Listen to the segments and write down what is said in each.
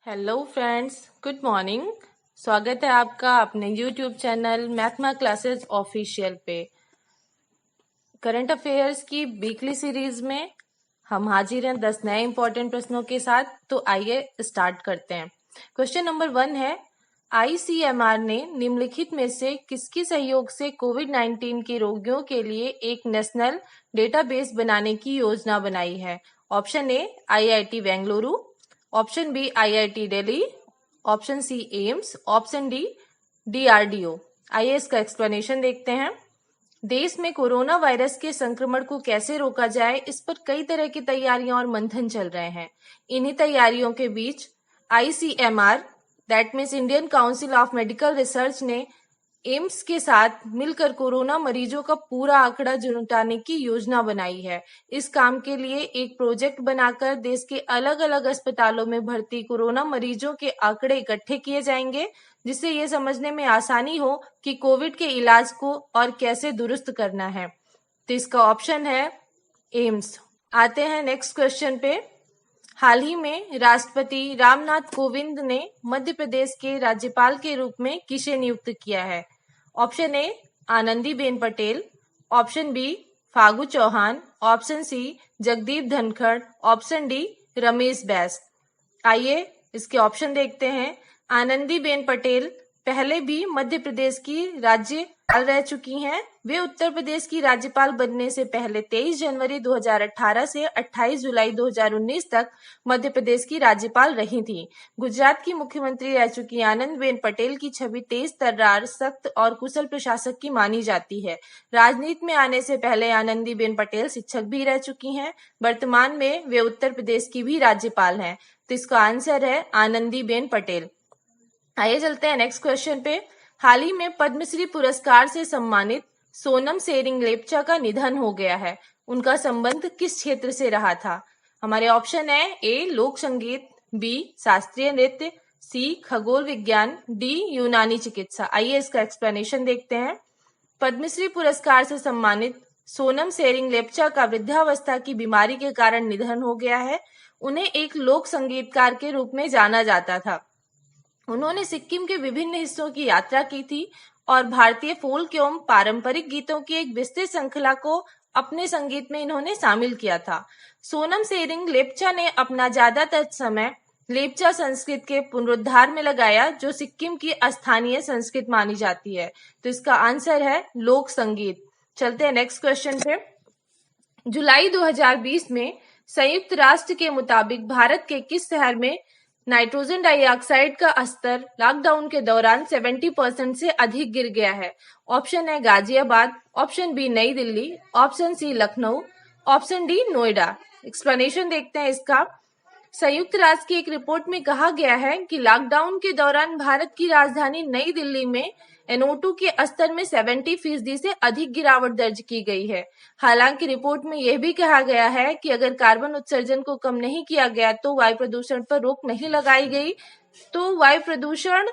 Hello friends, good morning. स्वागत है आपका अपने यूट्यूब चैनल मैथमा क्लासेस ऑफिशियल पे। करंट अफेयर्स की वीकली सीरीज में हम हाजिर हैं 10 नए इंपॉर्टेंट प्रश्नों के साथ। तो आइए स्टार्ट करते हैं। क्वेश्चन नंबर 1 है, आईसीएमआर ने निम्नलिखित में से किसके सहयोग से कोविड-19 के रोगियों के लिए एक नेशनल डेटाबेस बनाने की योजना बनाई है? Option A IIT Bengaluru, option B IIT Delhi, option C AIIMS, option D DRDO. आइए इसका एक्सप्लेनेशन देखते हैं। देश में कोरोना वायरस के संक्रमण को कैसे रोका जाए, इस पर कई तरह की तैयारियां और मंथन चल रहे हैं। इन्हीं तैयारियों के बीच ICMR that means Indian council of medical research ने एम्स के साथ मिलकर कोरोना मरीजों का पूरा आंकड़ा जुटाने की योजना बनाई है। इस काम के लिए एक प्रोजेक्ट बनाकर देश के अलग अलग अस्पतालों में भर्ती कोरोना मरीजों के आंकड़े इकट्ठे किए जाएंगे, जिससे ये समझने में आसानी हो कि कोविड के इलाज को और कैसे दुरुस्त करना है। तो इसका ऑप्शन है एम्स। आते हैं नेक्स्ट क्वेश्चन पे। हाल ही में राष्ट्रपति रामनाथ कोविंद ने मध्य प्रदेश के राज्यपाल के रूप में किसे नियुक्त किया है? Option A Anandiben Patel, option B Phagu Chauhan, option C Jagdeep Dhankhar, option D Ramesh Bais. आइए इसके ऑप्शन देखते हैं। आनंदीबेन पटेल पहले भी मध्य प्रदेश की राज्यपाल रह चुकी हैं। वे उत्तर प्रदेश की राज्यपाल बनने से पहले 23 जनवरी 2018 से 28 जुलाई 2019 तक मध्य प्रदेश की राज्यपाल रही थीं। गुजरात की मुख्यमंत्री रह चुकी आनंदीबेन पटेल की छवि तेज तर्रार, सख्त और कुशल प्रशासक की मानी जाती है। राजनीति में आने से पहले आनंदीबेन पटेल शिक्षक भी रह चुकी हैं। वर्तमान में वे उत्तर प्रदेश की भी राज्यपाल हैं। तो इसका आंसर है आनंदीबेन पटेल। आइए चलते हैं नेक्स्ट क्वेश्चन पे। हाल ही में पद्मश्री पुरस्कार से सम्मानित सोनम सेरिंग लेप्चा का निधन हो गया है। उनका संबंध किस क्षेत्र से रहा था? हमारे ऑप्शन है ए लोक संगीत, बी शास्त्रीय नृत्य, सी खगोल विज्ञान, डी यूनानी चिकित्सा। आइए इसका एक्सप्लेनेशन देखते हैं। पद्मश्री पुरस्कार से सम्मानित सोनम सेरिंग लेप्चा का वृद्धावस्था की बीमारी के कारण निधन हो गया है। उन्हें एक लोक संगीतकार के रूप में जाना जाता था। उन्होंने सिक्किम के विभिन्न हिस्सों की यात्रा की थी और भारतीय फोल्क एवं पारंपरिक गीतों की एक विस्तृत श्रृंखला को अपने संगीत में इन्होंने शामिल किया था। सोनम सेरिंग लेप्चा ने अपना ज्यादातर समय लेप्चा संस्कृत के पुनरुद्धार में लगाया, जो सिक्किम की स्थानीय संस्कृत मानी जाती है। तो इसका आंसर है लोक संगीत। चलते हैं नेक्स्ट क्वेश्चन पे। जुलाई 2020 में संयुक्त राष्ट्र के मुताबिक भारत के किस शहर में नाइट्रोजन डाइऑक्साइड का स्तर लॉकडाउन के दौरान 70% से अधिक गिर गया है? ऑप्शन है Ghaziabad, option B New Delhi, option C Lucknow, option D Noida. Explanation देखते हैं इसका। संयुक्त राष्ट्र की एक रिपोर्ट में कहा गया है कि लॉकडाउन के दौरान भारत की राजधानी नई दिल्ली में NO2 के स्तर में 70% से अधिक गिरावट दर्ज की गई है। हालांकि रिपोर्ट में यह भी कहा गया है कि अगर कार्बन उत्सर्जन को कम नहीं किया गया तो वायु प्रदूषण पर रोक नहीं लगाई गई, तो वायु प्रदूषण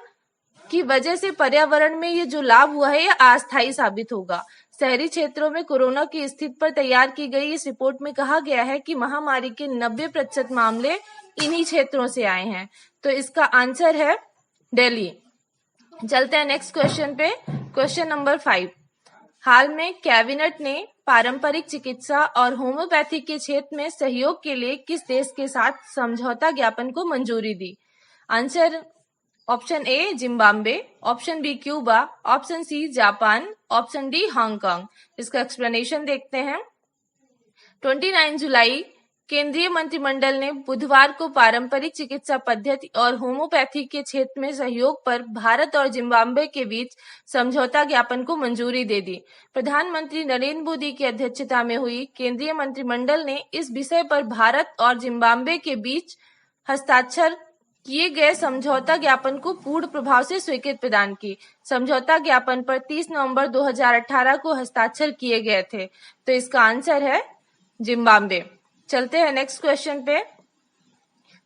की वजह से पर्यावरण में ये जो लाभ हुआ है यह अस्थायी साबित होगा। शहरी क्षेत्रों में कोरोना की स्थिति पर तैयार की गई इस रिपोर्ट में कहा गया है कि महामारी के 90% मामले इन्हीं क्षेत्रों से आए हैं। तो इसका आंसर है दिल्ली। चलते हैं नेक्स्ट क्वेश्चन पे। Question number 5। हाल में कैबिनेट ने पारंपरिक चिकित्सा और होम्योपैथी के क्षेत्र में सहयोग के लिए किस देश के साथ समझौता ज्ञापन को मंजूरी दी? Answer option A Zimbabwe, option B Cuba, option C Japan, option D Hong Kong. इसका एक्सप्लेनेशन देखते हैं। 29 जुलाई केंद्रीय मंत्रिमंडल ने बुधवार को पारंपरिक चिकित्सा पद्धति और होम्योपैथी के क्षेत्र में सहयोग पर भारत और जिम्बाब्वे के बीच समझौता ज्ञापन को मंजूरी दे दी। प्रधानमंत्री नरेंद्र मोदी की अध्यक्षता में हुई केंद्रीय मंत्रिमंडल ने इस विषय पर भारत और जिम्बाब्वे के बीच हस्ताक्षर किए गए समझौता ज्ञापन को पूर्ण प्रभाव से स्वीकृति प्रदान की। समझौता ज्ञापन पर 30 नवंबर 2018 को हस्ताक्षर किए गए थे। तो इसका आंसर है जिम्बाब्वे। चलते हैं नेक्स्ट क्वेश्चन पे।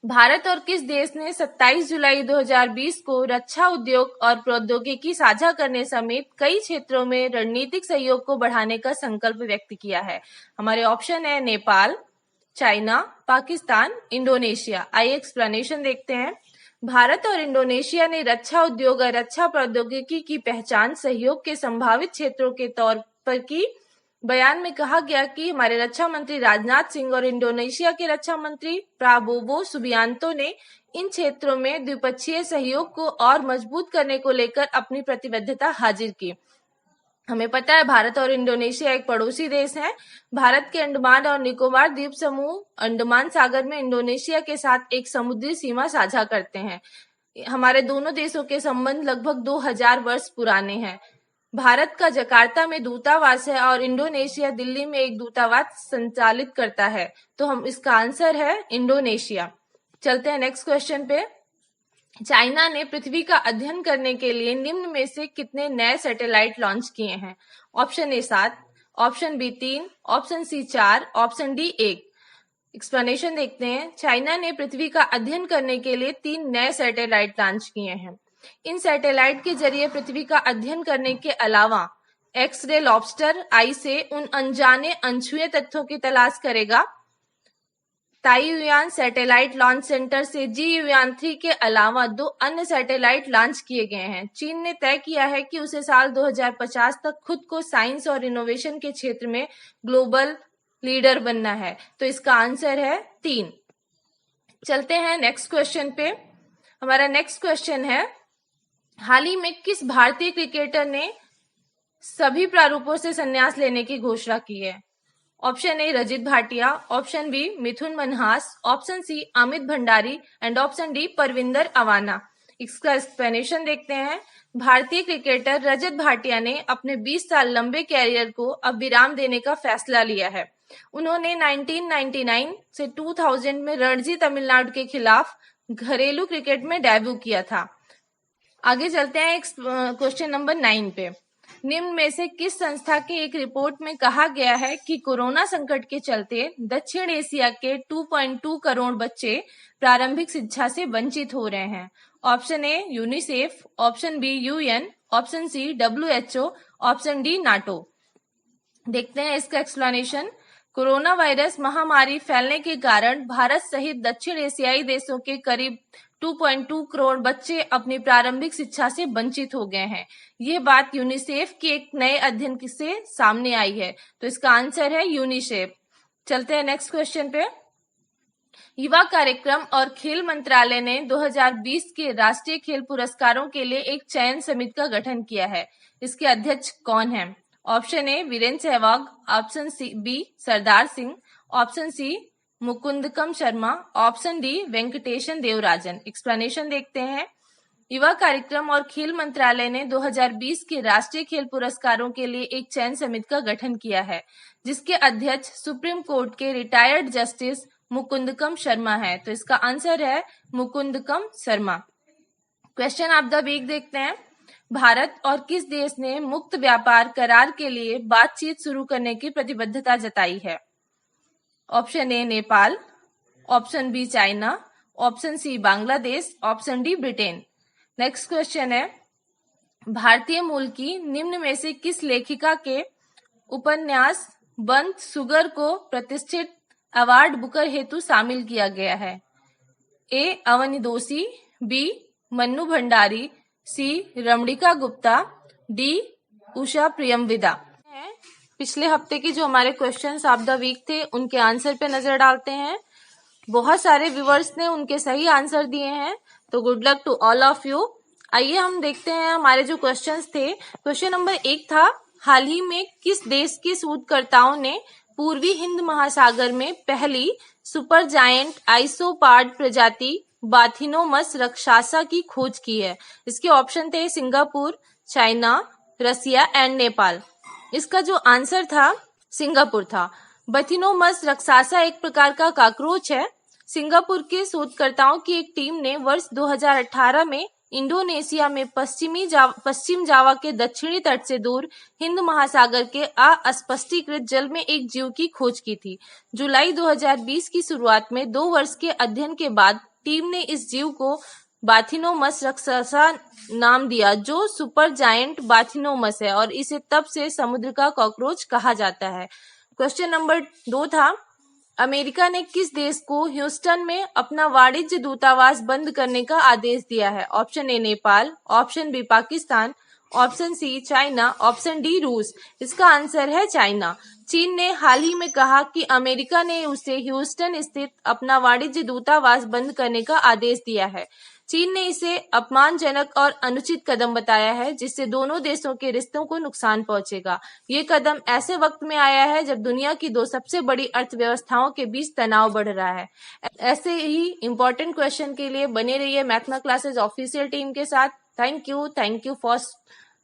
भारत और किस देश ने 27 जुलाई 2020 को रक्षा उद्योग और प्रौद्योगिकी साझा करने समेत कई क्षेत्रों में रणनीतिक सहयोग को बढ़ाने का संकल्प व्यक्त किया है? हमारे ऑप्शन है नेपाल, चाइना, पाकिस्तान, इंडोनेशिया। आइए एक्सप्लेनेशन देखते हैं। भारत और इंडोनेशिया ने रक्षा उद्योग और रक्षा प्रौद्योगिकी की पहचान सहयोग के संभावित क्षेत्रों के तौर पर की। बयान में कहा गया कि हमारे रक्षा मंत्री राजनाथ सिंह और इंडोनेशिया के रक्षा मंत्री प्राबोवो सुबियांतो ने इन क्षेत्रों में द्विपक्षीय सहयोग को और मजबूत करने को लेकर अपनी प्रतिबद्धता हाजिर की। हमें पता है भारत और इंडोनेशिया एक पड़ोसी देश हैं। भारत के अंडमान और निकोबार द्वीप समूह अंडमान सागर में इंडोनेशिया के साथ एक समुद्री सीमा साझा करते हैं। हमारे दोनों देशों के संबंध लगभग 2000 वर्ष पुराने हैं। भारत का जकार्ता में दूतावास है और इंडोनेशिया दिल्ली में एक दूतावास संचालित करता है। तो हम इसका आंसर है इंडोनेशिया। चलते हैं नेक्स्ट क्वेश्चन पे। चाइना ने पृथ्वी का अध्ययन करने के लिए निम्न में से कितने नए सैटेलाइट लॉन्च किए हैं? Option A 7, option B 3, option C 4, option D 1। Explanation देखते हैं। चाइना ने पृथ्वी का अध्ययन करने के लिए 3 नए सैटेलाइट लॉन्च किए हैं। इन सैटेलाइट के जरिए पृथ्वी का अध्ययन करने के अलावा एक्स-रे लॉबस्टर आई से उन अनजाने अनछुए तथ्यों की तलाश करेगा। ताइयुआन सैटेलाइट लॉन्च सेंटर से जीयुआन 3 के अलावा 2 अन्य सैटेलाइट लॉन्च किए गए हैं। चीन ने तय किया है कि उसे साल 2050 तक खुद को साइंस और इनोवेशन के क्षेत्र में ग्लोबल लीडर बनना है। तो इसका आंसर है 3। चलते हैं नेक्स्ट क्वेश्चन पे। हमारा नेक्स्ट क्वेश्चन है, हाल ही में किस भारतीय क्रिकेटर ने सभी प्रारूपों से संन्यास लेने की घोषणा की है? Option A Rajit Bhatia, option B Mithun Manhas, option C Amit Bhandari and option D Parvinder Awana. इसका एक्सप्लेनेशन देखते हैं। भारतीय क्रिकेटर रजत भाटिया ने अपने 20 साल लंबे कैरियर को अब विराम देने का फैसला लिया है। उन्होंने 1999 से 2000 में रणजी तमिलनाडु के खिलाफ घरेलू क्रिकेट में डेब्यू किया था। आगे चलते हैं क्वेश्चन नंबर 9 पे। निम्न में से किस संस्था के एक रिपोर्ट में कहा गया है कि कोरोना संकट के चलते दक्षिण एशिया के 2.2 करोड़ बच्चे प्रारंभिक शिक्षा से वंचित हो रहे हैं? Option A UNICEF, option B UN, option C WHO, option D NATO. देखते हैं इसका एक्सप्लेनेशन। कोरोना वायरस महामारी फैलने के कारण भारत सहित दक्षिण एशियाई देशों के करीब 2.2 करोड़ बच्चे अपनी प्रारंभिक शिक्षा से वंचित हो गए हैं। यह बात यूनिसेफ के एक नए अध्ययन से सामने आई है। तो इसका आंसर है यूनिसेफ। चलते हैं नेक्स्ट क्वेश्चन पे। युवा कार्यक्रम और खेल मंत्रालय ने 2020 के राष्ट्रीय खेल पुरस्कारों के लिए एक चयन समिति का गठन किया है। इसके अध्यक्ष कौन है? Option A Virender Sehwag, option C B Sardar Singh, option C Mukundakam Sharma, option D Venkatesan Devarajan. Explanation देखते हैं। युवा कार्यक्रम और खेल मंत्रालय ने 2020 के राष्ट्रीय खेल पुरस्कारों के लिए एक चयन समिति का गठन किया है, जिसके अध्यक्ष सुप्रीम कोर्ट के रिटायर्ड जस्टिस मुकुंदकम शर्मा है। तो इसका आंसर है Mukundakam Sharma. Question of the week देखते हैं। भारत और किस देश ने मुक्त व्यापार करार के लिए बातचीत शुरू करने की प्रतिबद्धता जताई है? Option A Nepal, option B China, option C Bangladesh, option D Britain. Next question है, भारतीय मूल की निम्न में से किस लेखिका के उपन्यास बंद सुगर को प्रतिष्ठित अवार्ड बुकर हेतु शामिल किया गया है? ए अवनी दोषी, बी मन्नू भंडारी, सी रमणिका गुप्ता, डी उषा प्रियमविदा। पिछले हफ्ते की जो हमारे क्वेश्चंस ऑफ द वीक थे उनके आंसर पे नजर डालते हैं। बहुत सारे व्यूअर्स ने उनके सही आंसर दिए हैं, तो good luck to all of you. आइए हम देखते हैं हमारे जो क्वेश्चंस थे। क्वेश्चन नंबर 1 था, हाल ही में किस देश के शोधकर्ताओं ने पूर्वी हिंद महासागर में पहली सुपर जायंट आइसोपाड प्रजाति बाथिनोमस रक्षासा की खोज की है? इसके ऑप्शन थे Singapore, China, Russia and Nepal. इसका जो आंसर था सिंगापुर था। बाथिनोमस रक्षासा एक प्रकार का काकरोच है। सिंगापुर के शोधकर्ताओं की एक टीम ने वर्ष 2018 में इंडोनेशिया में पश्चिम जावा के दक्षिणी तट से दूर हिंद महासागर के अस्पष्टीकृत जल में एक जीव की खोज की थी। जुलाई 2020 की शुरुआत में 2 वर्ष के अध्ययन के बाद टीम ने इस जीव को बाथिनोमस रक्षासा नाम दिया, जो सुपर जायंट बाथिनोमस है और इसे तब से समुद्र का कॉकरोच कहा जाता है। क्वेश्चन नंबर 2 था, अमेरिका ने किस देश को ह्यूस्टन में अपना वाणिज्य दूतावास बंद करने का आदेश दिया है? Option A Nepal, option B Pakistan, option C China, option D रूस। इसका आंसर है चाइना। चीन ने हाल ही में कहा कि अमेरिका ने उसे ह्यूस्टन स्थित अपना वाणिज्य दूतावास बंद करने का आदेश दिया है। चीन ने इसे अपमानजनक और अनुचित कदम बताया है, जिससे दोनों देशों के रिश्तों को नुकसान पहुंचेगा। ये कदम ऐसे वक्त में आया है जब दुनिया की दो सबसे बड़ी अर्थव्यवस्थाओं के बीच तनाव बढ़ रहा है। ऐसे ही इंपॉर्टेंट क्वेश्चन के लिए बने रहिए मैथमा क्लासेस ऑफिशियल टीम के साथ। Thank you for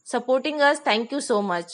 supporting us. Thank you so much.